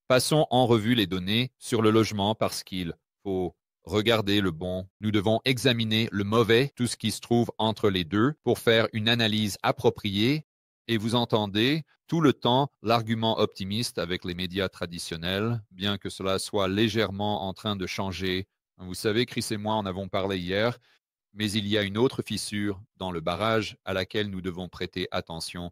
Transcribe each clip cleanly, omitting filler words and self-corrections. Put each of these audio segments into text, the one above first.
Passons en revue les données sur le logement parce qu'il faut regarder le bon. Nous devons examiner le mauvais, tout ce qui se trouve entre les deux, pour faire une analyse appropriée. Et vous entendez tout le temps l'argument optimiste avec les médias traditionnels, bien que cela soit légèrement en train de changer. Vous savez, Chris et moi en avons parlé hier, mais il y a une autre fissure dans le barrage à laquelle nous devons prêter attention.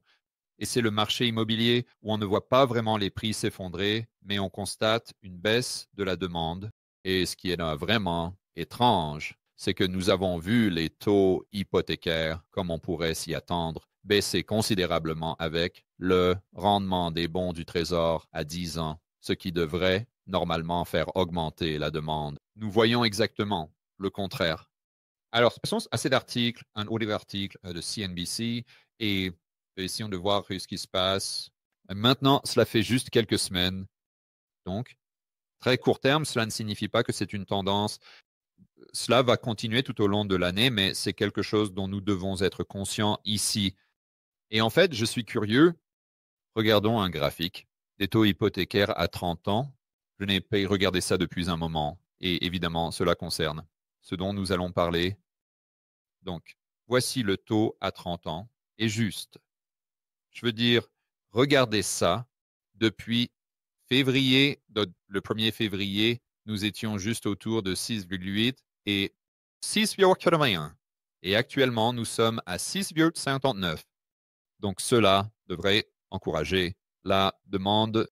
Et c'est le marché immobilier où on ne voit pas vraiment les prix s'effondrer, mais on constate une baisse de la demande. Et ce qui est vraiment étrange, c'est que nous avons vu les taux hypothécaires, comme on pourrait s'y attendre, baisser considérablement avec le rendement des bons du Trésor à 10 ans, ce qui devrait normalement faire augmenter la demande. Nous voyons exactement le contraire. Alors, passons à cet article, un autre article de CNBC, et essayons de voir ce qui se passe. Maintenant, cela fait juste quelques semaines. Donc, très court terme, cela ne signifie pas que c'est une tendance. Cela va continuer tout au long de l'année, mais c'est quelque chose dont nous devons être conscients ici. Et en fait, je suis curieux. Regardons un graphique des taux hypothécaires à 30 ans. Je n'ai pas regardé ça depuis un moment. Et évidemment, cela concerne ce dont nous allons parler. Donc, voici le taux à 30 ans. Et juste, je veux dire, regardez ça. Depuis février, le 1er février, nous étions juste autour de 6,8 et 6,81. Et actuellement, nous sommes à 6,59. Donc, cela devrait encourager la demande.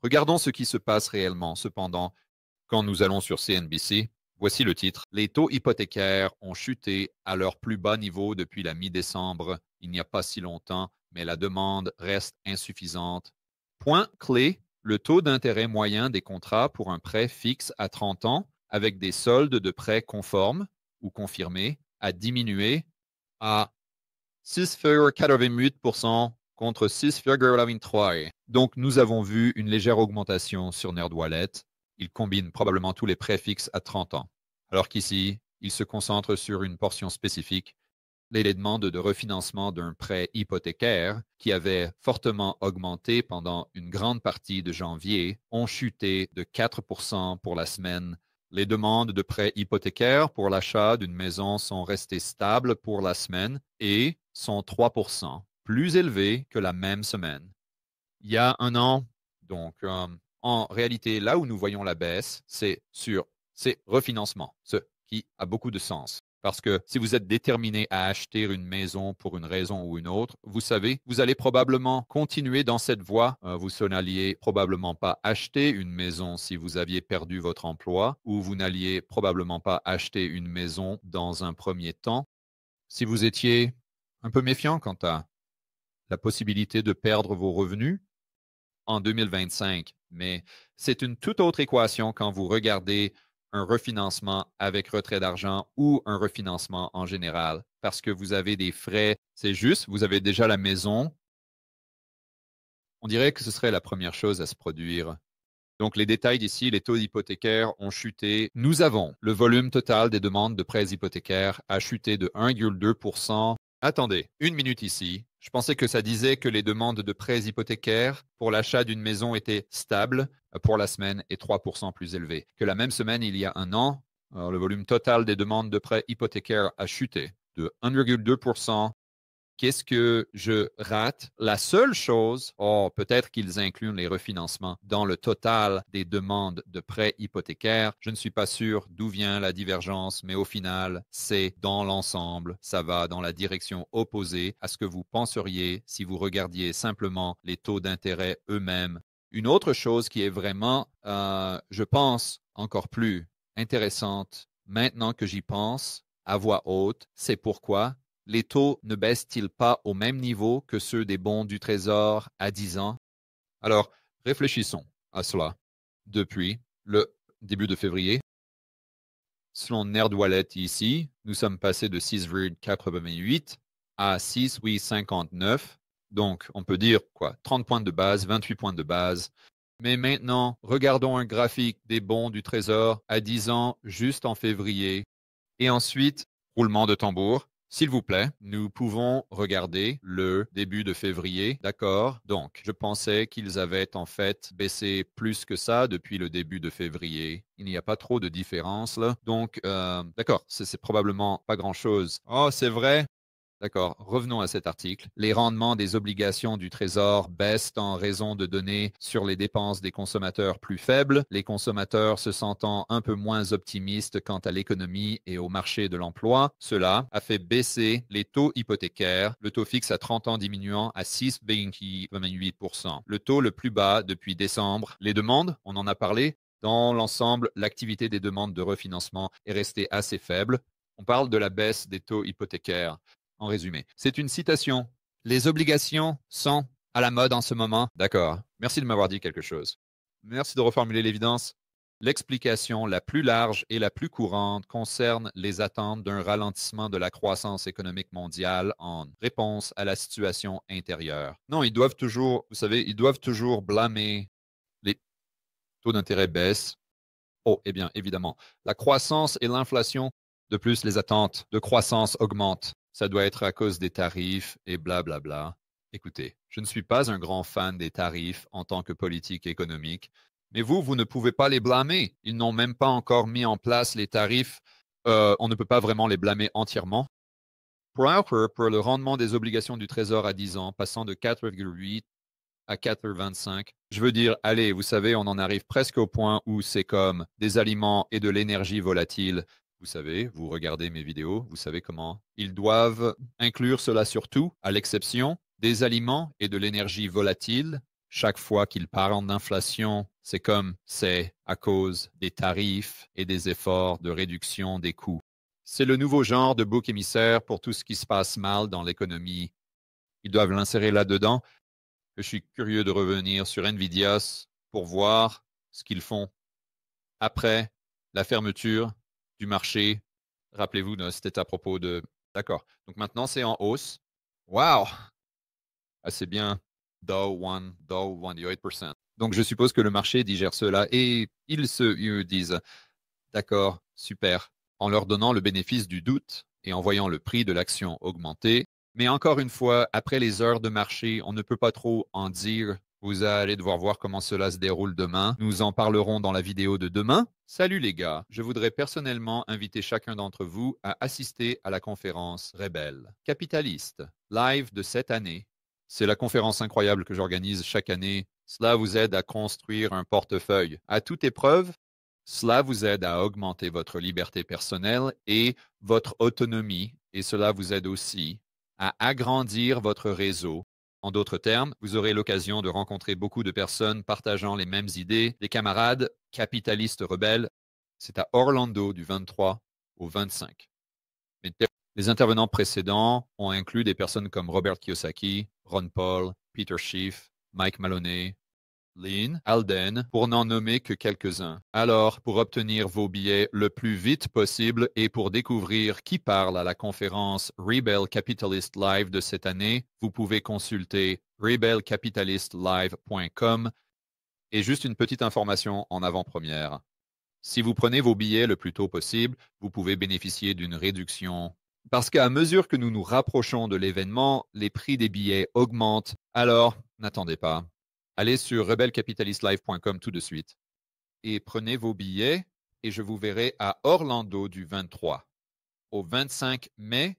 Regardons ce qui se passe réellement. Cependant, quand nous allons sur CNBC, voici le titre. Les taux hypothécaires ont chuté à leur plus bas niveau depuis la mi-décembre. Il n'y a pas si longtemps, mais la demande reste insuffisante. Point clé, le taux d'intérêt moyen des contrats pour un prêt fixe à 30 ans avec des soldes de prêts conformes ou confirmés a diminué à 6,88% contre 6,23%. Donc, nous avons vu une légère augmentation sur NerdWallet. Il combine probablement tous les prêts fixes à 30 ans. Alors qu'ici, il se concentre sur une portion spécifique, les demandes de refinancement d'un prêt hypothécaire qui avait fortement augmenté pendant une grande partie de janvier ont chuté de 4% pour la semaine. Les demandes de prêts hypothécaires pour l'achat d'une maison sont restées stables pour la semaine et sont 3% plus élevées que la même semaine. Il y a un an, donc en réalité, là où nous voyons la baisse, c'est sur ces refinancements, ce qui a beaucoup de sens. Parce que si vous êtes déterminé à acheter une maison pour une raison ou une autre, vous savez, vous allez probablement continuer dans cette voie. Vous n'alliez probablement pas acheter une maison si vous aviez perdu votre emploi ou vous n'alliez probablement pas acheter une maison dans un premier temps si vous étiez un peu méfiant quant à la possibilité de perdre vos revenus en 2025. Mais c'est une toute autre équation quand vous regardez un refinancement avec retrait d'argent ou un refinancement en général, parce que vous avez des frais. C'est juste, vous avez déjà la maison. On dirait que ce serait la première chose à se produire. Donc, les détails d'ici, les taux hypothécaires ont chuté. Nous avons le volume total des demandes de prêts hypothécaires a chuté de 1,2%. Attendez, une minute ici. Je pensais que ça disait que les demandes de prêts hypothécaires pour l'achat d'une maison étaient stables pour la semaine et 3% plus élevées. Que la même semaine, il y a un an, le volume total des demandes de prêts hypothécaires a chuté de 1,2%. Qu'est-ce que je rate? La seule chose, peut-être qu'ils incluent les refinancements dans le total des demandes de prêts hypothécaires. Je ne suis pas sûr d'où vient la divergence, mais au final, c'est dans l'ensemble. Ça va dans la direction opposée à ce que vous penseriez si vous regardiez simplement les taux d'intérêt eux-mêmes. Une autre chose qui est vraiment, je pense, encore plus intéressante, maintenant que j'y pense, à voix haute, c'est pourquoi les taux ne baissent-ils pas au même niveau que ceux des bons du Trésor à 10 ans? Alors, réfléchissons à cela. Depuis le début de février, selon NerdWallet ici, nous sommes passés de 6,88 à 6,59. Donc, on peut dire 30 points de base, 28 points de base. Mais maintenant, regardons un graphique des bons du Trésor à 10 ans juste en février. Et ensuite, roulement de tambour. S'il vous plaît, nous pouvons regarder le début de février. D'accord. Donc, je pensais qu'ils avaient en fait baissé plus que ça depuis le début de février. Il n'y a pas trop de différence là. Donc, d'accord, c'est probablement pas grand-chose. Oh, c'est vrai. D'accord, revenons à cet article. Les rendements des obligations du Trésor baissent en raison de données sur les dépenses des consommateurs plus faibles, les consommateurs se sentant un peu moins optimistes quant à l'économie et au marché de l'emploi. Cela a fait baisser les taux hypothécaires, le taux fixe à 30 ans diminuant à 6,28%, le taux le plus bas depuis décembre. Les demandes, on en a parlé. Dans l'ensemble, l'activité des demandes de refinancement est restée assez faible. On parle de la baisse des taux hypothécaires. En résumé, c'est une citation. Les obligations sont à la mode en ce moment. D'accord. Merci de m'avoir dit quelque chose. Merci de reformuler l'évidence. L'explication la plus large et la plus courante concerne les attentes d'un ralentissement de la croissance économique mondiale en réponse à la situation intérieure. Non, ils doivent toujours, vous savez, ils doivent toujours blâmer les taux d'intérêt baissent. Oh, eh bien, évidemment, la croissance et l'inflation, de plus, les attentes de croissance augmentent. Ça doit être à cause des tarifs et blablabla. Bla bla. Écoutez, je ne suis pas un grand fan des tarifs en tant que politique économique, mais vous ne pouvez pas les blâmer. Ils n'ont même pas encore mis en place les tarifs. On ne peut pas vraiment les blâmer entièrement. Pour le rendement des obligations du Trésor à 10 ans, passant de 4,8 à 4,25. Je veux dire, allez, vous savez, on en arrive presque au point où c'est comme des aliments et de l'énergie volatile. Vous savez, vous regardez mes vidéos, vous savez comment. Ils doivent inclure cela surtout, à l'exception des aliments et de l'énergie volatile. Chaque fois qu'ils parlent d'inflation, c'est comme c'est à cause des tarifs et des efforts de réduction des coûts. C'est le nouveau genre de bouc émissaire pour tout ce qui se passe mal dans l'économie. Ils doivent l'insérer là-dedans. Je suis curieux de revenir sur Nvidia pour voir ce qu'ils font après la fermeture du marché. Rappelez-vous, c'était à propos de... D'accord. Donc maintenant, c'est en hausse. Wow! Assez bien. Dow 1,8%. Donc je suppose que le marché digère cela et ils disent, d'accord, super, en leur donnant le bénéfice du doute et en voyant le prix de l'action augmenter. Mais encore une fois, après les heures de marché, on ne peut pas trop en dire. Vous allez devoir voir comment cela se déroule demain. Nous en parlerons dans la vidéo de demain. Salut les gars, je voudrais personnellement inviter chacun d'entre vous à assister à la conférence Rebelle Capitaliste, live de cette année. C'est la conférence incroyable que j'organise chaque année. Cela vous aide à construire un portefeuille à toute épreuve. Cela vous aide à augmenter votre liberté personnelle et votre autonomie, et cela vous aide aussi à agrandir votre réseau. En d'autres termes, vous aurez l'occasion de rencontrer beaucoup de personnes partageant les mêmes idées, des camarades capitalistes rebelles. C'est à Orlando du 23 au 25. Les intervenants précédents ont inclus des personnes comme Robert Kiyosaki, Ron Paul, Peter Schiff, Mike Maloney, Lynn Alden, pour n'en nommer que quelques-uns. Alors, pour obtenir vos billets le plus vite possible et pour découvrir qui parle à la conférence Rebel Capitalist Live de cette année, vous pouvez consulter rebelcapitalistlive.com. Et juste une petite information en avant-première. Si vous prenez vos billets le plus tôt possible, vous pouvez bénéficier d'une réduction. Parce qu'à mesure que nous nous rapprochons de l'événement, les prix des billets augmentent. Alors, n'attendez pas. Allez sur rebelcapitalistlive.com tout de suite et prenez vos billets et je vous verrai à Orlando du 23 au 25 mai